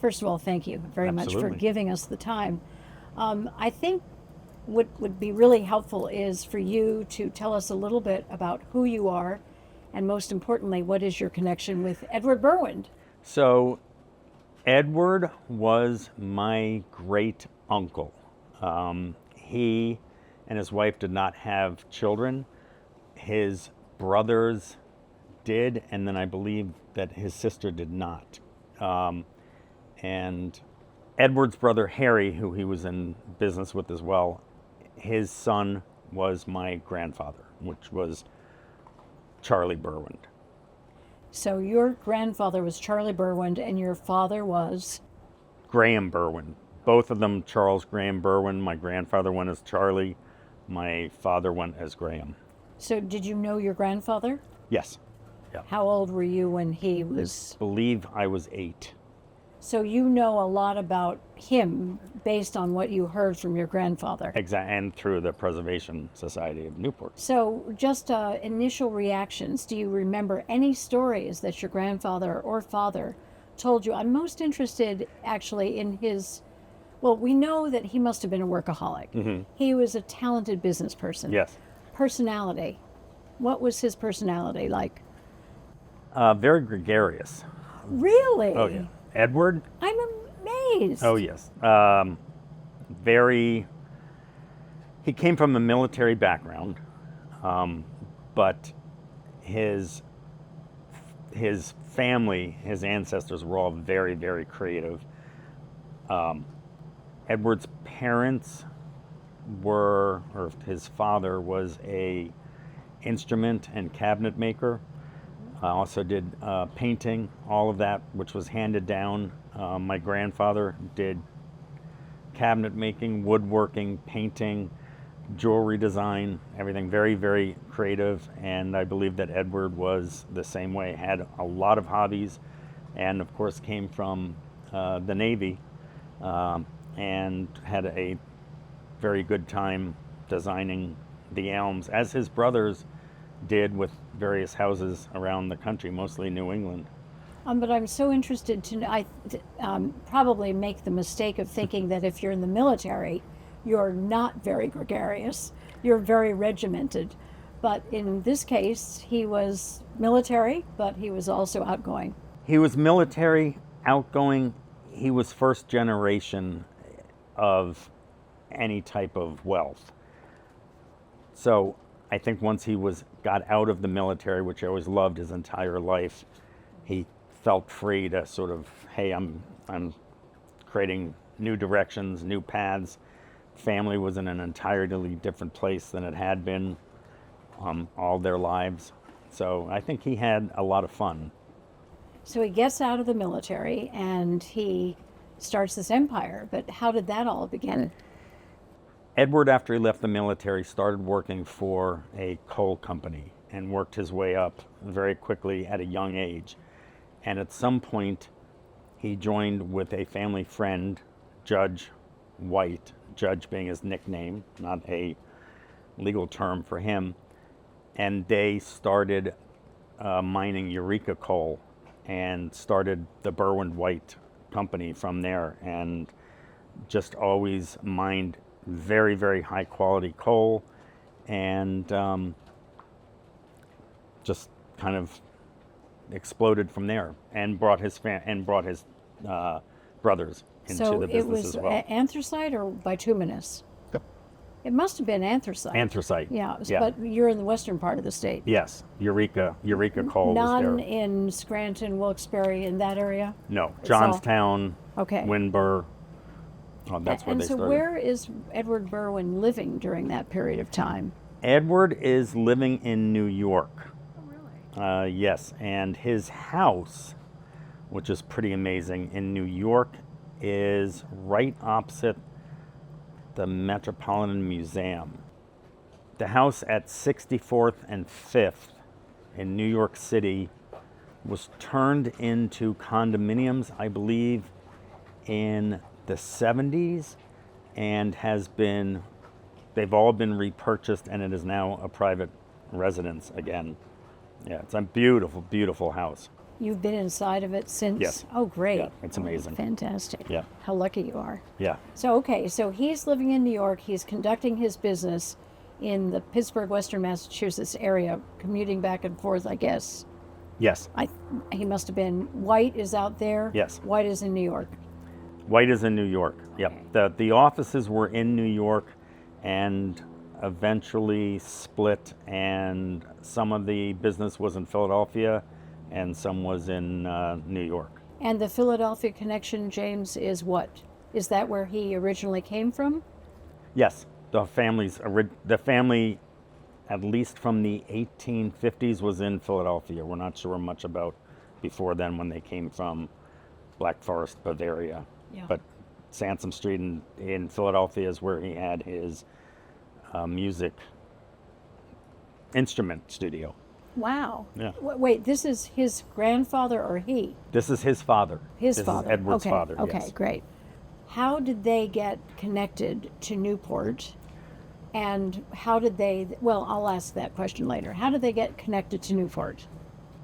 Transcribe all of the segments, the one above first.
First of all, thank you very much for Absolutely. giving us the time. I think what would be really helpful is for you to tell us a little bit about who you are, and most importantly, what is your connection with Edward Berwind? So, Edward was my great uncle. He and his wife did not have children. His brothers did, and then I believe that his sister did not. And Edward's brother Harry, who he was in business with as well, his son was my grandfather, which was Charlie Berwind. So your grandfather was Charlie Berwind, and your father was? Graham Berwind. Both of them Charles Graham Berwind. My grandfather went as Charlie. My father went as Graham. So did you know your grandfather? Yes. Yeah. How old were you when he was? I believe I was 8. So you know a lot about him based on what you heard from your grandfather. And through the Preservation Society of Newport. So just initial reactions. Do you remember any stories that your grandfather or father told you? I'm most interested actually in his, well, we know that he must have been a workaholic. Mm-hmm. He was a talented business person. Yes. Personality. What was his personality like? Very gregarious. Really? Oh, yeah. Edward? I'm amazed. Oh, yes. He came from a military background, but his family, his ancestors were all very, very creative. Edward's parents or his father was a instrument and cabinet maker. Also did painting, all of that, which was handed down. My grandfather did cabinet making, woodworking, painting, jewelry design, everything very, very creative. And I believe that Edward was the same way, had a lot of hobbies, and of course came from the Navy and had a very good time designing the Elms, as his brothers did with various houses around the country, mostly New England. But I'm so interested to know, I probably make the mistake of thinking that if you're in the military, you're not very gregarious, you're very regimented. But in this case, he was military, but he was also outgoing. He was military, outgoing. He was first generation of any type of wealth. So I think once he got out of the military, which I always loved his entire life, he felt free to sort of, hey, I'm creating new directions, new paths. Family was in an entirely different place than it had been all their lives. So I think he had a lot of fun. So he gets out of the military and he starts this empire. But how did that all begin? Edward, after he left the military, started working for a coal company and worked his way up very quickly at a young age. And at some point, he joined with a family friend, Judge White, Judge being his nickname, not a legal term for him. And they started mining Eureka coal and started the Berwind White company from there, and just always mined very, very high quality coal, and just kind of exploded from there, and brought his brothers into the business as well. So it was anthracite or bituminous? Yep. It must have been anthracite. Anthracite. Yeah, Yeah. But you're in the western part of the state. Yes, Eureka coal was None there. in Scranton, Wilkes-Barre, in that area? No, It's all- Johnstown, Okay. Windber. Oh, that's where And they so started. where is Edward Berwind living during that period of time? Edward is living in New York. Oh, really? Yes, and his house, which is pretty amazing, in New York is right opposite the Metropolitan Museum. The house at 64th and 5th in New York City was turned into condominiums, I believe, in the 70s, and they've all been repurchased, and it is now a private residence again. Yeah, it's a beautiful, beautiful house. You've been inside of it since? Yes. Oh, great. Yeah, it's amazing. Fantastic. Yeah. How lucky you are. Yeah. So, okay, so he's living in New York. He's conducting his business in the Pittsburgh, Western Massachusetts area, commuting back and forth, I guess. Yes. He must have been. White is out there. Yes. White is in New York. White is in New York. Yep. Okay. The offices were in New York and eventually split, and some of the business was in Philadelphia and some was in New York. And the Philadelphia connection, James, is what? Is that where he originally came from? Yes. The family, at least from the 1850s, was in Philadelphia. We're not sure much about before then when they came from Black Forest, Bavaria. Yeah. But Sansom Street in Philadelphia is where he had his music instrument studio. Wow. Yeah. Wait, this is his grandfather or he? This is his father. His this father. Is Edward's okay. father. Okay, yes. great. How did they get connected to Newport? And how did they, well, I'll ask that question later. How did they get connected to Newport?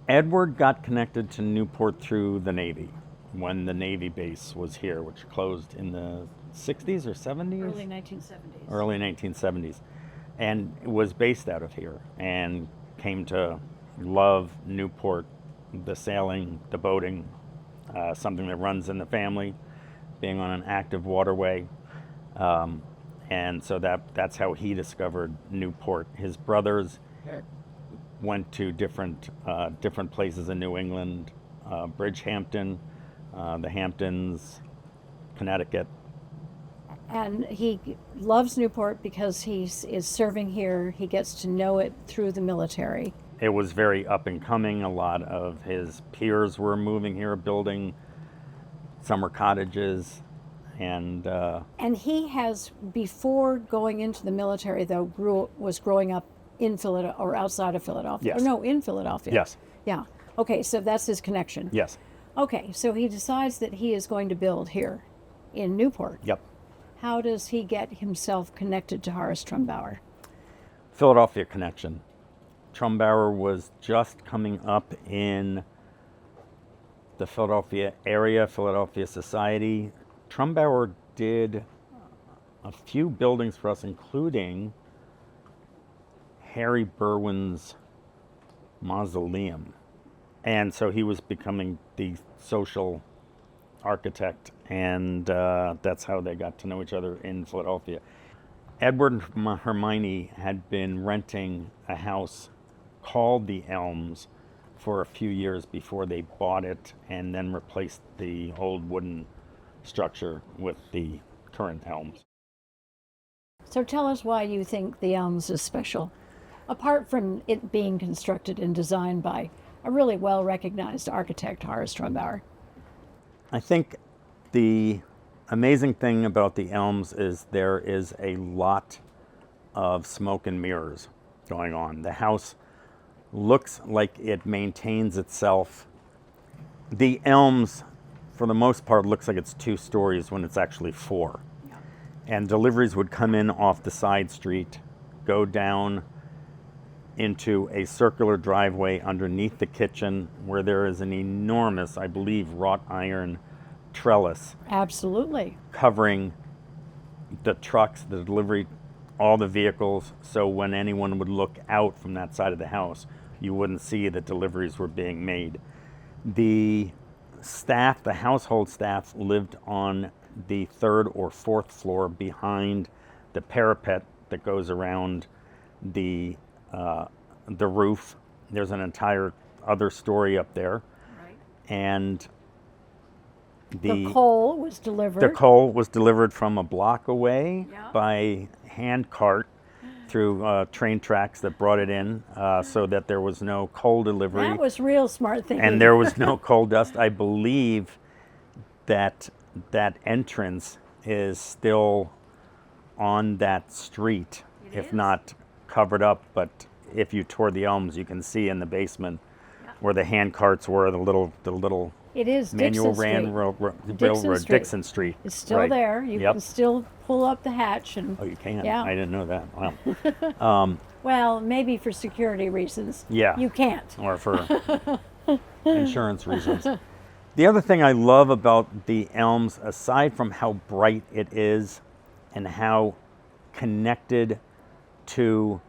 Edward got connected to Newport through the Navy when the Navy base was here, which closed in the 60s or 70s? Early 1970s. Early 1970s. And was based out of here and came to love Newport, the sailing, the boating, something that runs in the family, being on an active waterway. And so that's how he discovered Newport. His brothers went to different places in New England, Bridgehampton, the Hamptons, Connecticut. And he loves Newport because he is serving here. He gets to know it through the military. It was very up and coming. A lot of his peers were moving here, building summer cottages. And he has, before going into the military, though, was growing up in Philadelphia or outside of Philadelphia. Yes. Or no, in Philadelphia. Yes. Yeah. Okay, so that's his connection. Yes. Okay, so he decides that he is going to build here in Newport. Yep. How does he get himself connected to Horace Trumbauer? Philadelphia connection. Trumbauer was just coming up in the Philadelphia area, Philadelphia society. Trumbauer did a few buildings for us, including Harry Berwind's mausoleum. And so he was becoming the social architect, and that's how they got to know each other in Philadelphia. Edward and Hermione had been renting a house called the Elms for a few years before they bought it and then replaced the old wooden structure with the current Elms. So tell us why you think the Elms is special, apart from it being constructed and designed by a really well-recognized architect, Horace Trumbauer. I think the amazing thing about the Elms is there is a lot of smoke and mirrors going on. The house looks like it maintains itself. The Elms, for the most part, looks like it's 2 stories when it's actually 4. Yeah. And deliveries would come in off the side street, go down into a circular driveway underneath the kitchen where there is an enormous, I believe, wrought iron trellis. Absolutely. Covering the trucks, the delivery, all the vehicles. So when anyone would look out from that side of the house, you wouldn't see that deliveries were being made. The staff, the household staff, lived on the 3rd or 4th floor behind the parapet that goes around the roof. There's an entire other story up there. Right. And the coal was delivered. The coal was delivered from a block away Yeah. by hand cart through train tracks that brought it in, so that there was no coal delivery. That was real smart thinking. And there was no coal dust. I believe that entrance is still on that street, if not covered up. But if you tour the Elms, you can see in the basement where the hand carts were, the little it is manual Dixon railroad, Street. Dixon Street. It's still Right. there. You Yep. can still pull up the hatch and. Oh, you can? Yeah. I didn't know that. Wow. Well, maybe for security reasons. Yeah. You can't. Or for insurance reasons. The other thing I love about the Elms, aside from how bright it is and how connected to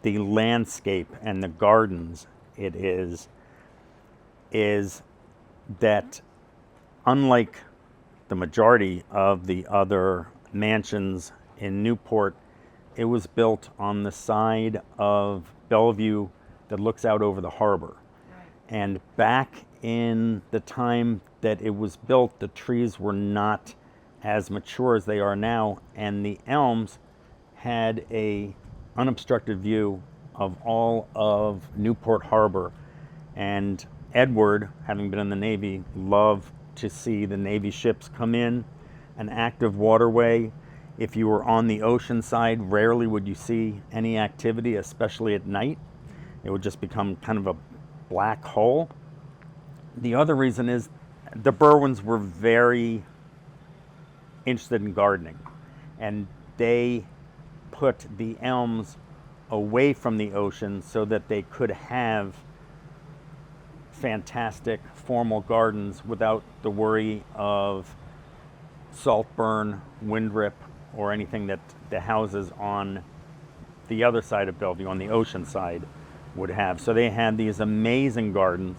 the landscape and the gardens it is that unlike the majority of the other mansions in Newport, it was built on the side of Bellevue that looks out over the harbor. Right. And back in the time that it was built, the trees were not as mature as they are now, and the Elms had a unobstructed view of all of Newport Harbor. And Edward, having been in the Navy, loved to see the Navy ships come in, an active waterway. If you were on the ocean side, rarely would you see any activity, especially at night. It would just become kind of a black hole. The other reason is the Berwinds were very interested in gardening, and they put the Elms away from the ocean so that they could have fantastic formal gardens without the worry of saltburn, windrip, or anything that the houses on the other side of Bellevue, on the ocean side, would have. So they had these amazing gardens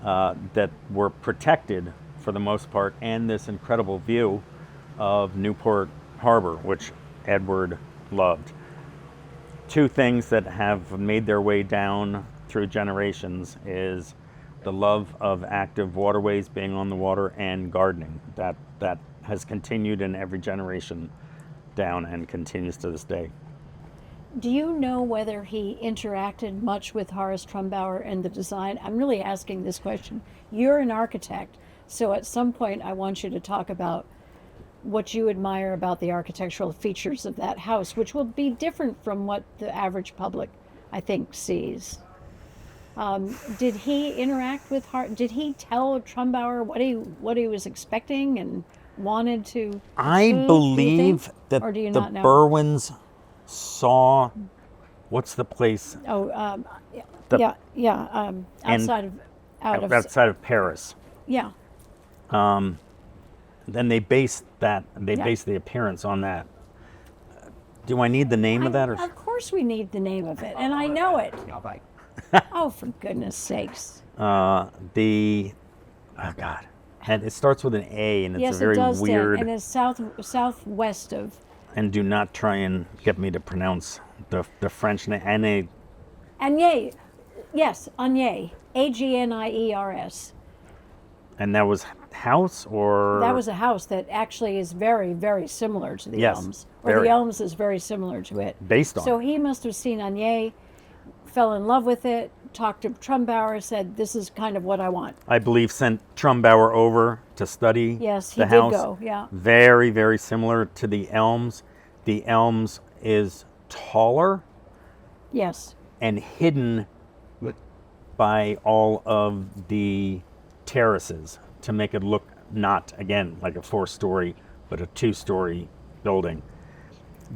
that were protected for the most part, and this incredible view of Newport Harbor, which Edward loved. Two things that have made their way down through generations is the love of active waterways, being on the water, and gardening. That has continued in every generation down and continues to this day. Do you know whether he interacted much with Horace Trumbauer and the design? I'm really asking this question. You're an architect, so at some point I want you to talk about what you admire about the architectural features of that house, which will be different from what the average public, I think, sees. Did he interact with Did he tell Trumbauer what he was expecting and wanted to? I believe that the Berwinds saw, what's the place? Oh, outside of Paris. Yeah. Then they based the appearance on that. Do I need the name of that? Or? Of course we need the name of it, and I know it. Yeah, right. Oh, for goodness sakes. Oh God. And it starts with an A, and it's yes, a very it does weird. And it's southwest of. And do not try and get me to pronounce the French name. Agniers. Yes, Agniers. Agniers. And that was house, or? That was a house that actually is very, very similar to the yes, Elms. Or the Elms is very similar to it. Based on. So he must have seen Agniers, fell in love with it, talked to Trumbauer, said, this is kind of what I want. I believe sent Trumbauer over to study yes, he the did house. Go, yeah. Very, very similar to the Elms. The Elms is taller. Yes. And hidden by all of the terraces to make it look not, again, like a 4-story, but a 2-story building.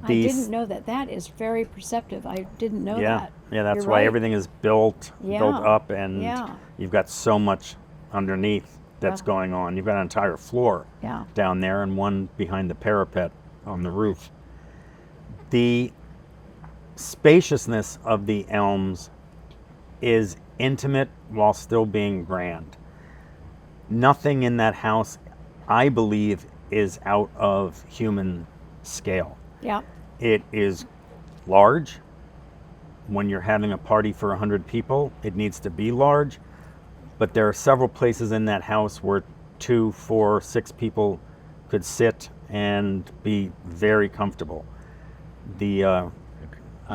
I didn't know that. That is very perceptive. I didn't know that. Yeah, that's You're why right. everything is built up, and you've got so much underneath that's going on. You've got an entire floor down there and one behind the parapet on the roof. The spaciousness of the Elms is intimate while still being grand. Nothing in that house, I believe, is out of human scale. Yeah. It is large. When you're having a party for 100 people, it needs to be large. But there are several places in that house where 2, 4, 6 people could sit and be very comfortable. Not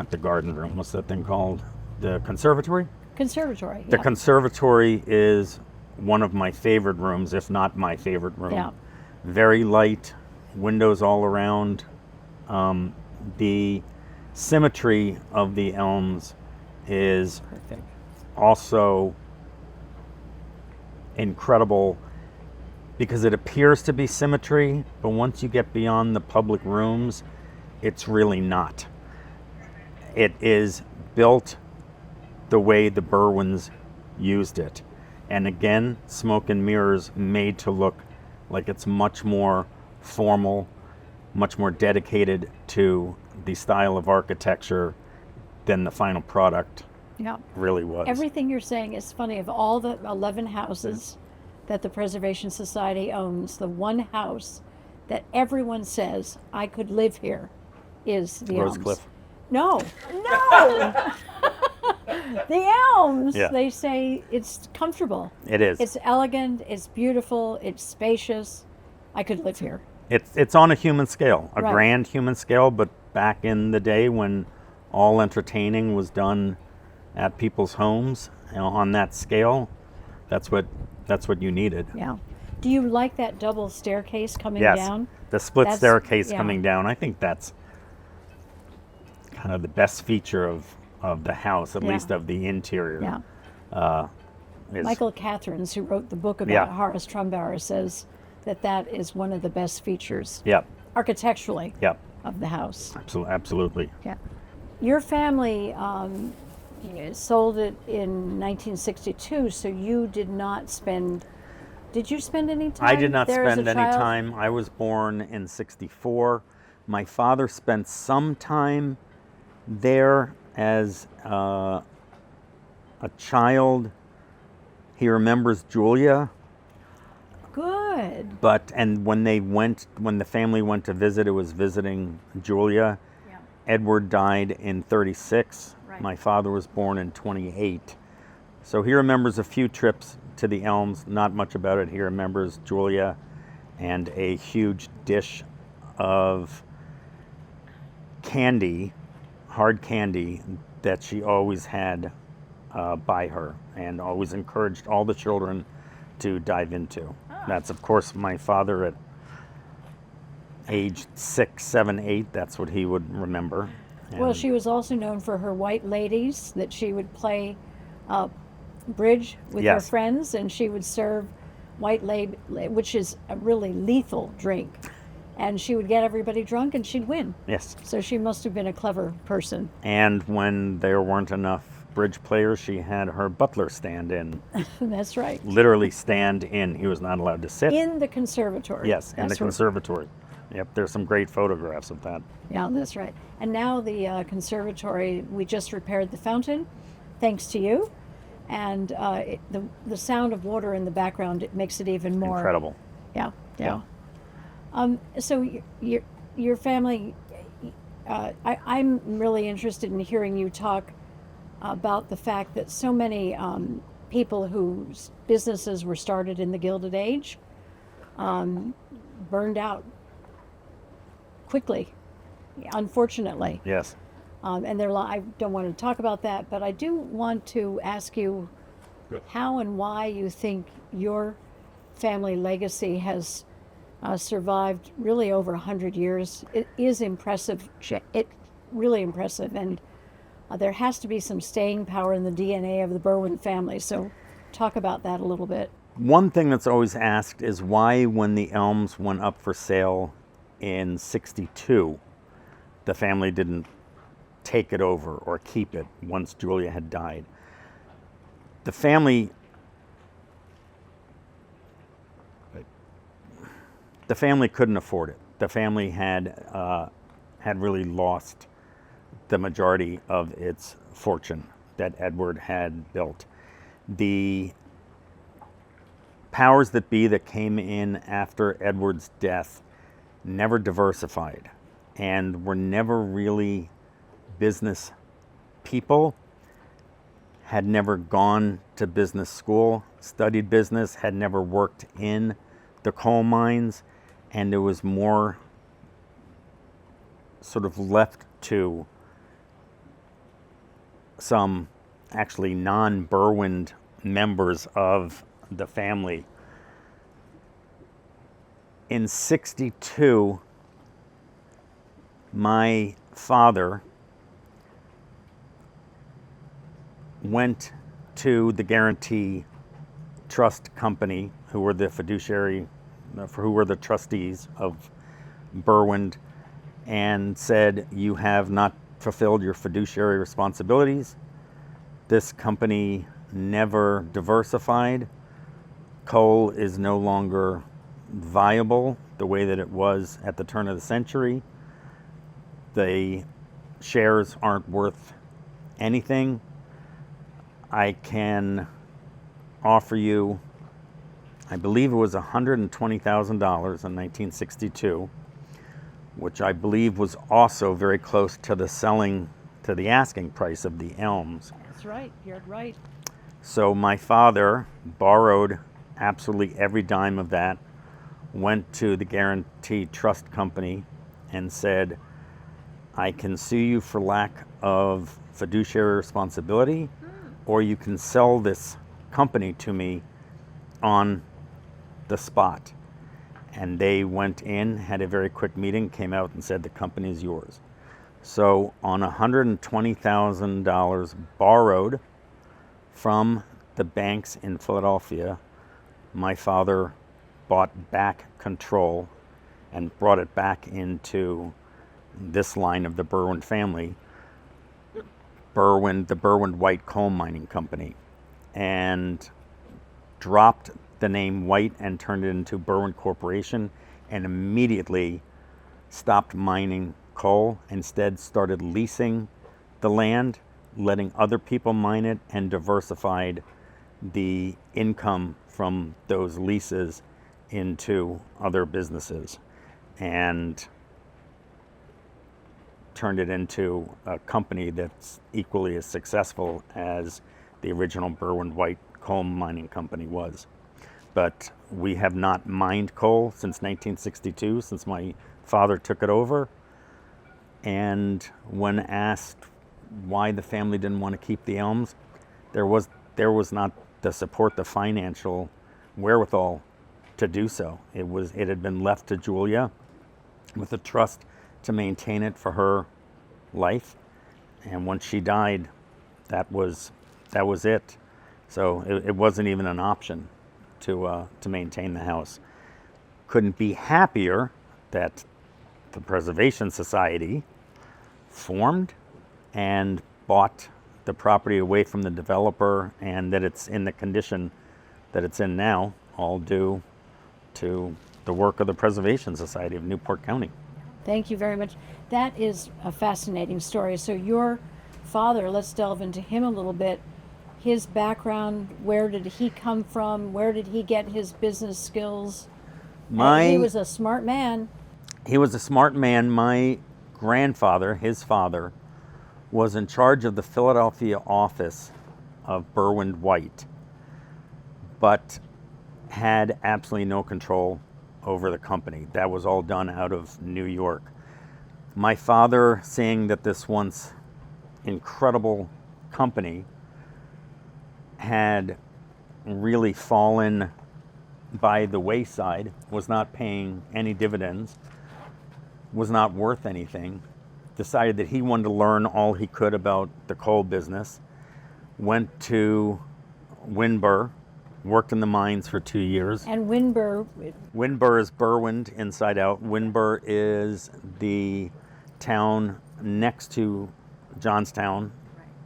the garden room, what's that thing called? The conservatory? Conservatory. The conservatory is one of my favorite rooms, if not my favorite room. Yeah. Very light, windows all around. The symmetry of the Elms is Perfect. Also incredible because it appears to be symmetry, but once you get beyond the public rooms, it's really not. It is built the way the Berwinds used it. And again, smoke and mirrors made to look like it's much more formal, much more dedicated to the style of architecture than the final product Yeah. really was. Everything you're saying is funny. Of all the 11 houses that the Preservation Society owns, the one house that everyone says, I could live here, is the Elms. Rosecliff. No, no! The Elms! Yeah. They say it's comfortable. It is. It's elegant, it's beautiful, it's spacious. I could live here. It's on a human scale, a Right. grand human scale, but back in the day when all entertaining was done at people's homes, on that scale, that's what you needed. Yeah. Do you like that double staircase coming Yes, down? the split That's- staircase yeah. coming down. I think that's kind of the best feature of the house, at Yeah. least of the interior. Yeah. Is- Michael Catherines, who wrote the book about Yeah. Horace Trumbauer, says that is one of the best features Yep, architecturally yep, of the house. absolutely. Yeah. Your family sold it in 1962, so you did not spend. Did you spend any time? I did not there as a spend any child? time. I was born in '64. My father spent some time there as a child. He remembers Julia, Good. and when the family went to visit, it was visiting Julia. Yeah. Edward died in '36. Right. My father was born in '28. So he remembers a few trips to the Elms, not much about it. He remembers Julia and a huge dish of candy, hard candy, that she always had by her and always encouraged all the children to dive into. That's, of course, my father at age 6, 7, 8. That's what he would remember. Well, And- she was also known for her white ladies, that she would play bridge with her Yes. friends, and she would serve white lady, which is a really lethal drink. And she would get everybody drunk and she'd win. Yes. So she must have been a clever person. And when there weren't enough bridge players, she had her butler stand in. That's right. Literally stand in. He was not allowed to sit. In the conservatory. Yes, in the That's what- conservatory. Yep, there's some great photographs of that. Yeah, that's right. And now the conservatory, we just repaired the fountain, thanks to you. And the sound of water in the background, it makes it even more Incredible. Yeah, yeah. So your family, I'm really interested in hearing you talk about the fact that so many people whose businesses were started in the Gilded Age burned out quickly, unfortunately. Yes. And I don't want to talk about that, but I do want to ask you how and why you think your family legacy has survived really over 100 years. It is impressive. It really impressive, and there has to be some staying power in the DNA of the Berwind family. So, talk about that a little bit. One thing that's always asked is why, when the Elms went up for sale in '62, the family didn't take it over or keep it once Julia had died. The family couldn't afford it. The family had really lost the majority of its fortune that Edward had built. The powers that be that came in after Edward's death never diversified and were never really business people, had never gone to business school, studied business, had never worked in the coal mines, and it was more sort of left to some actually non-Berwind members of the family. In '62, my father went to the Guarantee Trust Company, who were the trustees of Berwind, and said, "You have not fulfilled your fiduciary responsibilities. This company never diversified. coal is no longer viable the way that it was at the turn of the century. The shares aren't worth anything. I can offer you, I believe it was $120,000 in 1962, which I believe was also very close to the asking price of the Elms. That's right. You're right. So my father borrowed absolutely every dime of that, went to the Guarantee Trust Company and said, I can sue you for lack of fiduciary responsibility, or you can sell this company to me on the spot. And they went in, had a very quick meeting, came out and said the company is yours. So on $120,000 borrowed from the banks in Philadelphia, my father bought back control and brought it back into this line of the Berwind family, the Berwind White Coal Mining Company, and dropped the name White and turned it into Berwind Corporation, and immediately stopped mining coal, instead started leasing the land, letting other people mine it, and diversified the income from those leases into other businesses, and turned it into a company that's equally as successful as the original Berwind White Coal Mining Company was. But we have not mined coal since 1962, since my father took it over. And when asked why the family didn't want to keep the Elms, there was not the support, the financial wherewithal to do so. It had been left to Julia with a trust to maintain it for her life, and once she died, that was it. So it wasn't even an option to maintain the house. Couldn't be happier that the Preservation Society formed and bought the property away from the developer, and that it's in the condition that it's in now, all due to the work of the Preservation Society of Newport County. Thank you very much. That is a fascinating story. So your father, let's delve into him a little bit. His background, where did he come from? Where did he get his business skills? He was a smart man. He was a smart man. My grandfather, his father, was in charge of the Philadelphia office of Berwind White, but had absolutely no control over the company. That was all done out of New York. My father, seeing that this once incredible company had really fallen by the wayside, was not paying any dividends, was not worth anything, decided that he wanted to learn all he could about the coal business, went to Winburr, worked in the mines for 2 years. And Winburr is Berwind inside out. Winburr is the town next to Johnstown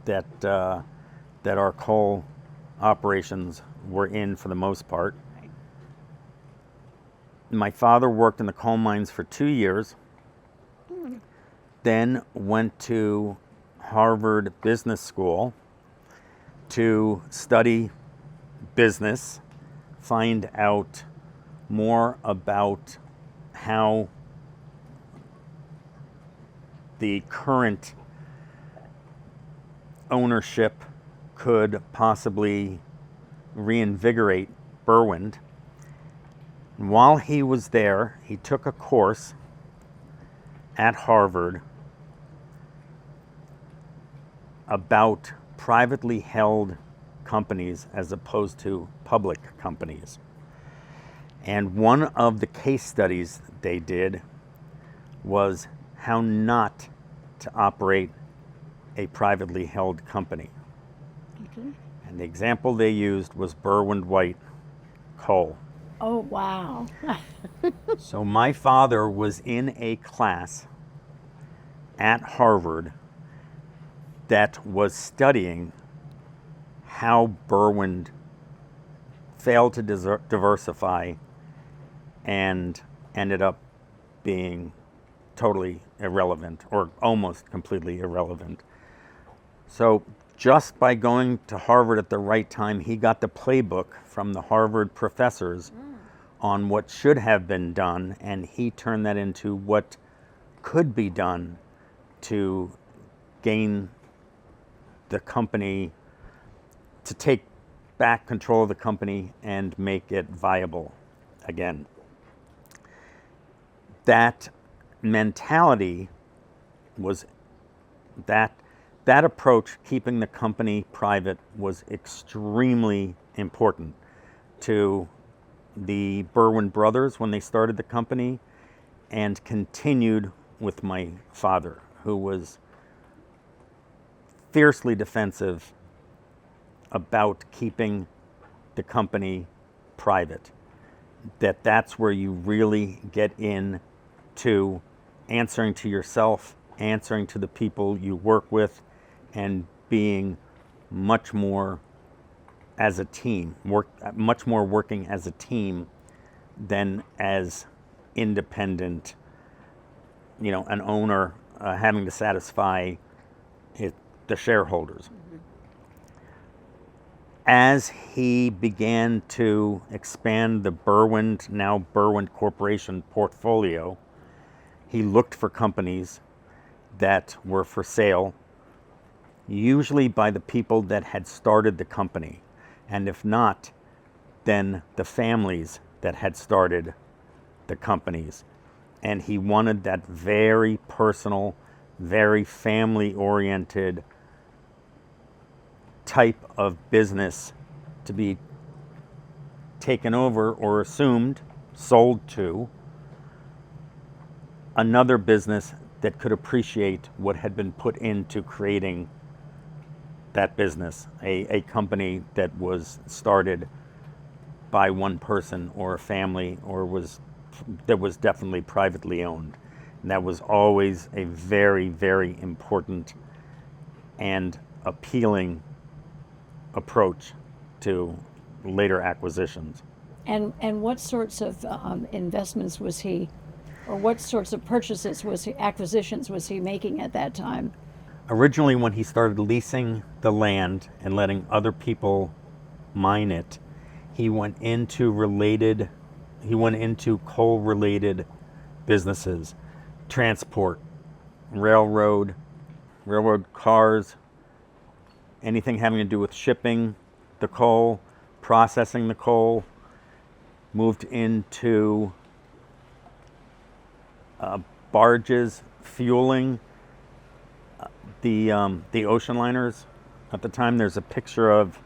that our coal operations were in for the most part. My father worked in the coal mines for 2 years, then went to Harvard Business School to study business, find out more about how the current ownership could possibly reinvigorate Berwind. And while he was there, he took a course at Harvard about privately held companies as opposed to public companies. And one of the case studies they did was how not to operate a privately held company. Okay. And the example they used was Berwind White Coal. Oh, wow. So my father was in a class at Harvard that was studying how Berwind failed to diversify and ended up being totally irrelevant, or almost completely irrelevant. So just by going to Harvard at the right time, he got the playbook from the Harvard professors on what should have been done, and he turned that into what could be done to gain the company, to take back control of the company and make it viable again. That mentality was that approach, keeping the company private, was extremely important to the Berwind brothers when they started the company, and continued with my father, who was fiercely defensive about keeping the company private. That's where you really get in to answering to yourself, answering to the people you work with, and being much more as a team, much more working as a team than as independent, an owner having to satisfy the shareholders. As he began to expand the Berwind, now Berwind Corporation portfolio, he looked for companies that were for sale, usually by the people that had started the company. And if not, then the families that had started the companies. And he wanted that very personal, very family-oriented type of business to be taken over or assumed, sold to another business that could appreciate what had been put into creating that business, a company that was started by one person or a family, or that was definitely privately owned. And that was always a very, very important and appealing approach to later acquisitions. And what sorts of investments was he, or what sorts of acquisitions was he making at that time? Originally, when he started leasing the land and letting other people mine it, he went into coal-related businesses, transport, railroad cars, anything having to do with shipping the coal, processing the coal. Moved into barges, fueling the ocean liners. At the time, there's a picture of,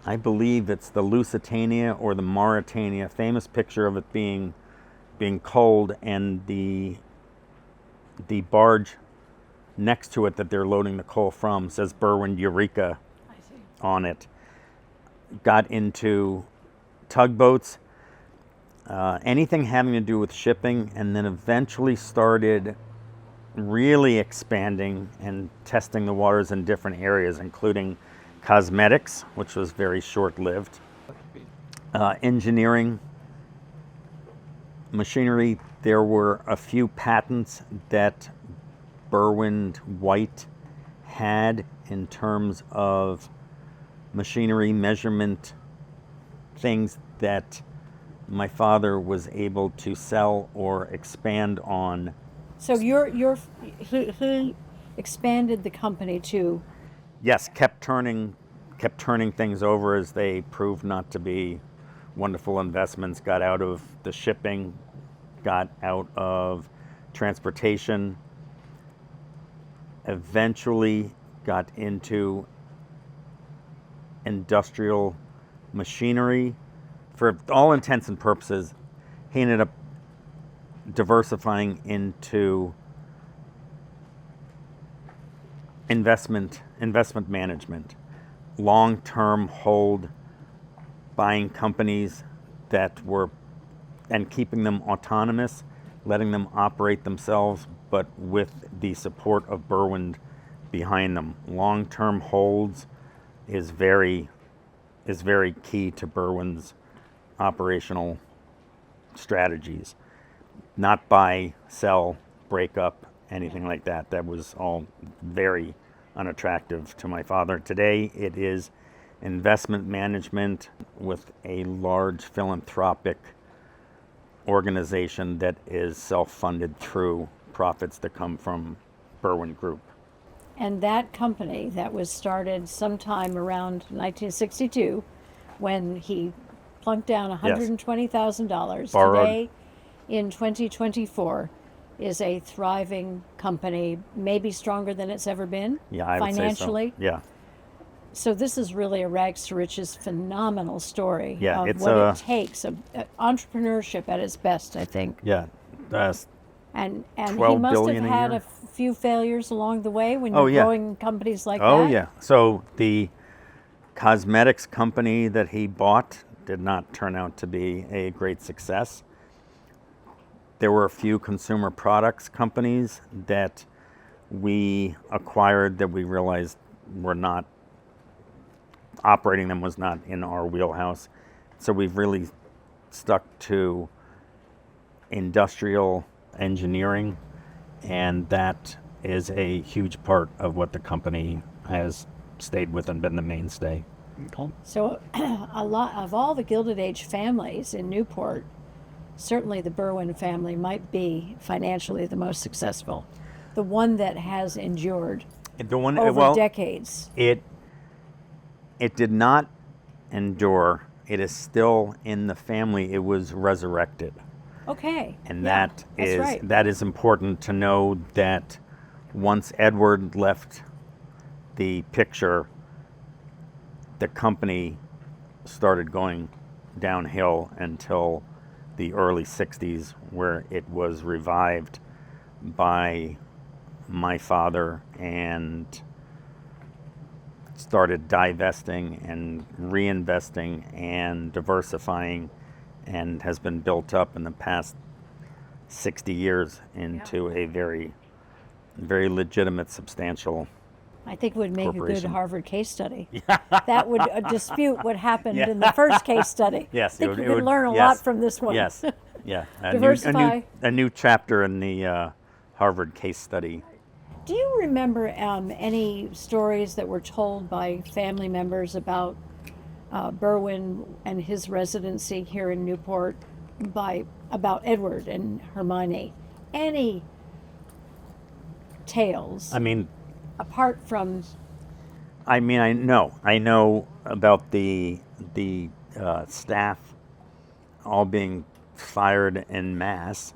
I believe it's the Lusitania or the Mauritania, famous picture of it being coaled, and the barge next to it that they're loading the coal from says Berwind Eureka on it. Got into tugboats, anything having to do with shipping, and then eventually started really expanding and testing the waters in different areas, including cosmetics, which was very short-lived, engineering, machinery. There were a few patents that Berwind White had in terms of machinery, measurement, things that my father was able to sell or expand on. So he expanded the company to? Yes, kept turning things over as they proved not to be wonderful investments. Got out of the shipping, got out of transportation, eventually got into industrial machinery. For all intents and purposes, he ended up diversifying into investment management, long-term hold, buying companies that were, and keeping them autonomous, letting them operate themselves, but with the support of Berwind behind them. Long-term holds is very is very key to Berwind's operational strategies. Not buy, sell, break up, anything like that. That was all very unattractive to my father. Today it is investment management with a large philanthropic organization that is self-funded through profits that come from Berwind Group. And that company that was started sometime around 1962 when he plunked down $120,000 Borrowed. today in 2024 is a thriving company, maybe stronger than it's ever been Yeah, I would financially. say so. Yeah. So this is really a rags to riches phenomenal story Yeah, of it's what a- it takes, entrepreneurship at its best, I think. Yeah. And he 12 must have billion a had year. a few failures along the way when Oh, you're yeah. growing companies like Oh, that. yeah. So the cosmetics company that he bought did not turn out to be a great success. There were a few consumer products companies that we acquired that we realized were not operating them was not in our wheelhouse. So we've really stuck to industrial engineering, and that is a huge part of what the company has stayed with and been the mainstay. So a lot of all the Gilded Age families in Newport, certainly the Berwind family might be financially the most successful. The one that has endured The one, over well, decades. it did not endure. It is still in the family. It was resurrected. Okay. And yeah, that that's right. is important to know that once Edward left the picture, the company started going downhill until the early 60s, where it was revived by my father and started divesting and reinvesting and diversifying, and has been built up in the past 60 years into a very, very legitimate, substantial. I think it would make a good corporation. Harvard case study. That would dispute what happened Yeah. in the first case study. Yes, I think it you would- could learn a lot from this one. Yes, yeah. Diversify. A new chapter in the Harvard case study. Do you remember any stories that were told by family members about Berwind and his residency here in Newport about Edward and Hermione? Any tales I mean, apart from I know about the staff all being fired en masse.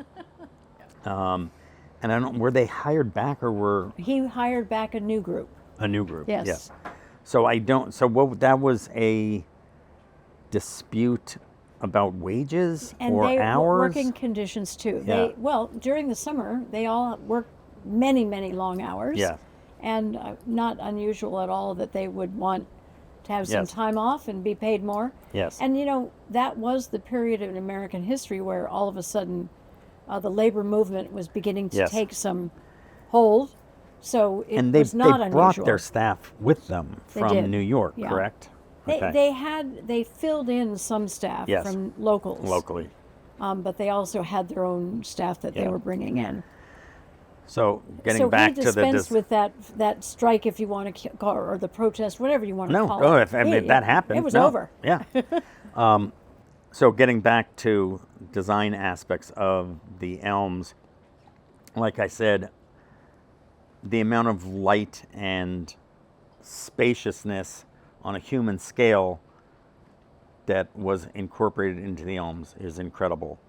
And I don't. Were they hired back or were he hired back a new group? a new group? Yes. So I don't. So what? That was a dispute about wages And or they hours. working conditions too. Yeah. During the summer they all worked many long hours. Yeah. And not unusual at all that they would want to have some Yes. time off and be paid more. Yes. And that was the period in American history where all of a sudden the labor movement was beginning to Yes. take some hold. So it And they was not brought unusual. their staff with them They from did. New York, Yeah. correct? They filled in some staff Yes. from locals. Locally. But they also had their own staff that they Yeah. were bringing in. So getting So back he to the dispensed with that strike, if you want to call, or the protest, whatever you want to no, call oh, it. if that happened, it was no. over. Yeah. So getting back to design aspects of the Elms, like I said, the amount of light and spaciousness on a human scale that was incorporated into the Elms is incredible.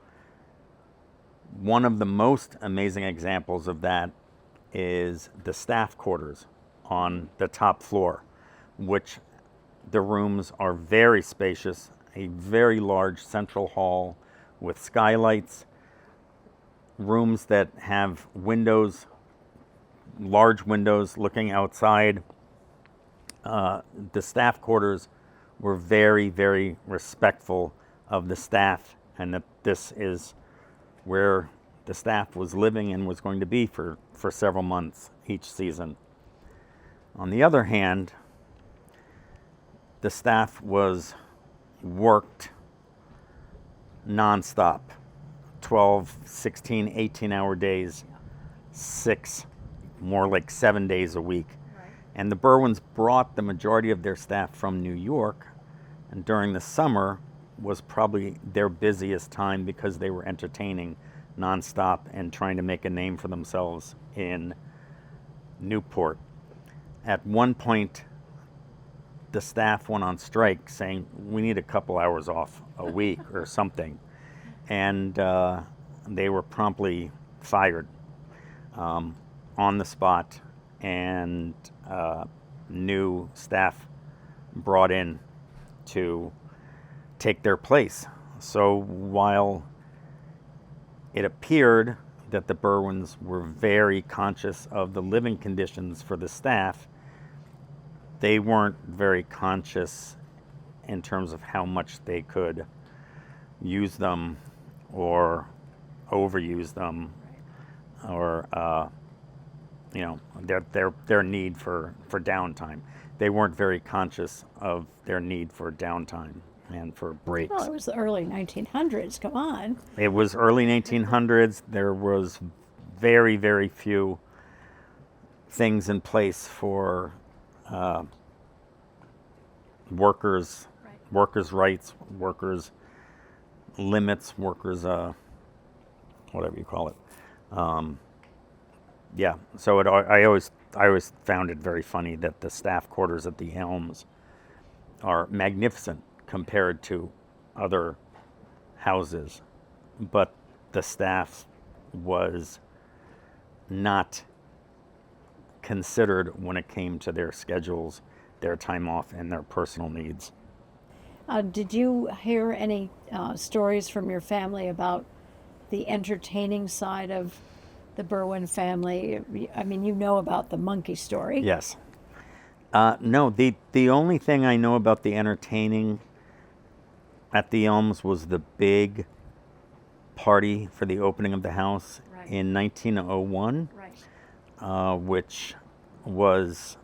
One of the most amazing examples of that is the staff quarters on the top floor, which the rooms are very spacious, a very large central hall with skylights, rooms that have windows, large windows looking outside. The staff quarters were very, very respectful of the staff, and that this is where the staff was living and was going to be for several months each season. On the other hand, the staff was worked nonstop, 12, 16, 18-hour days, 6, more like 7 days a week. Right. And the Berwinds brought the majority of their staff from New York, and during the summer was probably their busiest time because they were entertaining nonstop and trying to make a name for themselves in Newport. At one point, the staff went on strike saying, we need a couple hours off a week or something. And they were promptly fired on the spot, and new staff brought in to take their place. So while it appeared that the Berwinds were very conscious of the living conditions for the staff, they weren't very conscious in terms of how much they could use them or overuse them, or their need for downtime. They weren't very conscious of their need for downtime and for breaks. Well, it was the early 1900s. Come on. It was early 1900s. There was very, very few things in place for workers, Right. workers' rights, workers' limits, workers' whatever you call it. Yeah. So I always found it very funny that the staff quarters at the Elms are magnificent compared to other houses, but the staff was not considered when it came to their schedules, their time off, and their personal needs. Did you hear any stories from your family about the entertaining side of the Berwind family? I mean, you know about the monkey story. Yes. No, the only thing I know about the entertaining at the Elms was the big party for the opening of the house Right. in 1901, Right. which was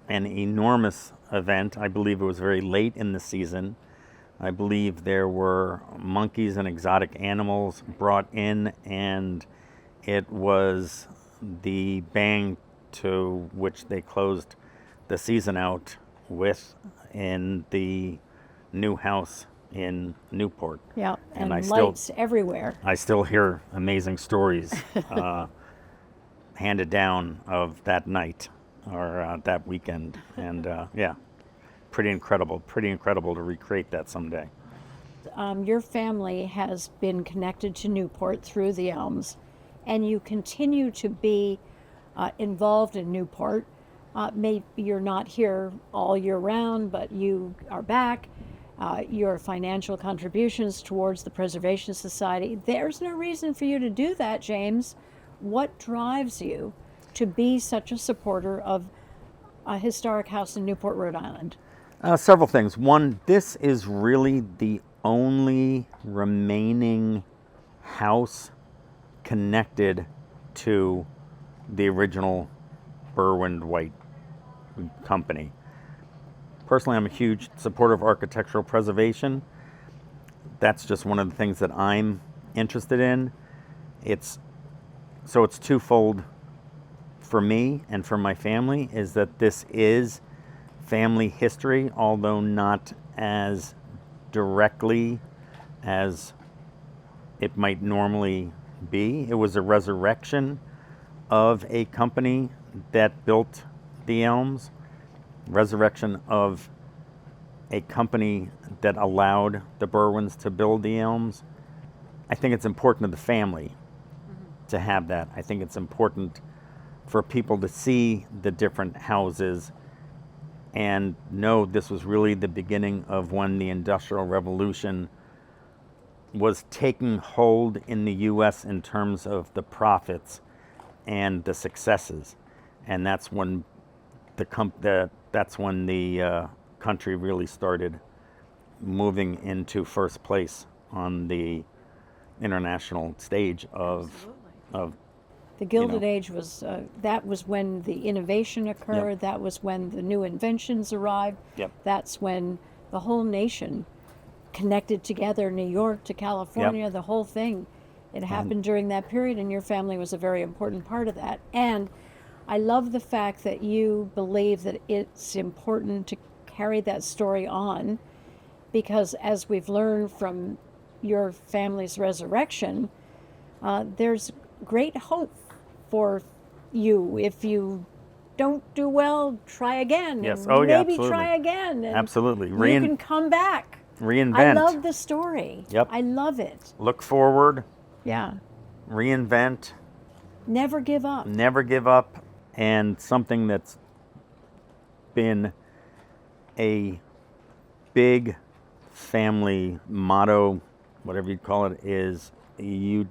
an enormous event. I believe it was very late in the season. I believe there were monkeys and exotic animals brought in, and it was the bang to which they closed the season out with in the new house in Newport. Yeah, and I lights everywhere. I still hear amazing stories handed down of that night or that weekend, and yeah, pretty incredible to recreate that someday. Your family has been connected to Newport through the Elms, and you continue to be involved in Newport. Maybe you're not here all year round, but you are back. Your financial contributions towards the Preservation Society. There's no reason for you to do that, James. What drives you to be such a supporter of a historic house in Newport, Rhode Island? Several things. One, this is really the only remaining house connected to the original Berwind White Company. Personally, I'm a huge supporter of architectural preservation. That's just one of the things that I'm interested in. It's twofold for me and for my family, is that this is family history, although not as directly as it might normally be. It was a resurrection of a company that built the Elms, resurrection of a company that allowed the Berwinds to build the Elms. I think it's important to the family to have that. I think it's important for people to see the different houses and know this was really the beginning of when the Industrial Revolution was taking hold in the U.S. in terms of the profits and the successes, and that's when the country really started moving into first place on the international stage of The Gilded Age was, that was when the innovation occurred. Yep. That was when the new inventions arrived. Yep. That's when the whole nation connected together, New York to California, the whole thing. It happened during that period, and your family was a very important part of that. And I love the fact that you believe that it's important to carry that story on, because as we've learned from your family's resurrection, there's great hope for you. If you don't do well, try again. Yes. And Oh, yeah, maybe absolutely. try again. And Absolutely. you can come back. Reinvent. I love the story. Yep. I love it. Look forward. Yeah. Reinvent. Never give up. Never give up. And something that's been a big family motto, whatever you call it, is you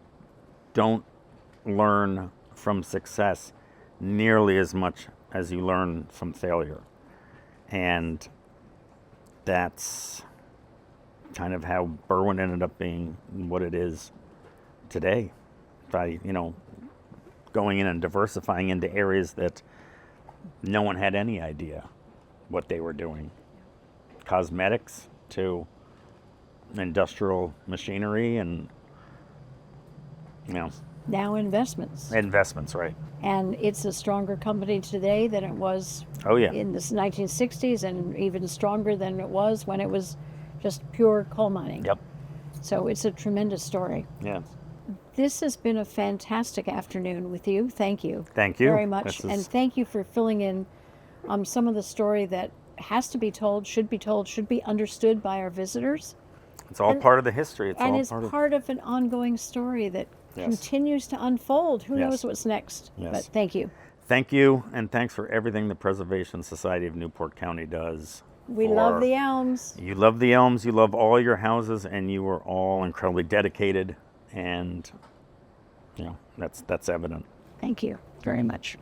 don't learn from success nearly as much as you learn from failure. And that's kind of how Berwind ended up being what it is today. By, going in and diversifying into areas that no one had any idea what they were doing. Cosmetics to industrial machinery and, Now investments. investments, right? And it's a stronger company today than it was Oh, yeah. in the 1960s, and even stronger than it was when it was just pure coal mining. Yep. So it's a tremendous story. Yeah. This has been a fantastic afternoon with you. Thank you. Thank you. Very much. This is- And thank you for filling in some of the story that has to be told, should be understood by our visitors. It's all And- part of the history. It's And all it's part of... part of an ongoing story that Yes. continues to unfold. Who Yes. knows what's next? Yes. But thank you. Thank you, and thanks for everything the Preservation Society of Newport County does. We love the Elms. You love the Elms, you love all your houses, and you are all incredibly dedicated, and that's evident. Thank you very much.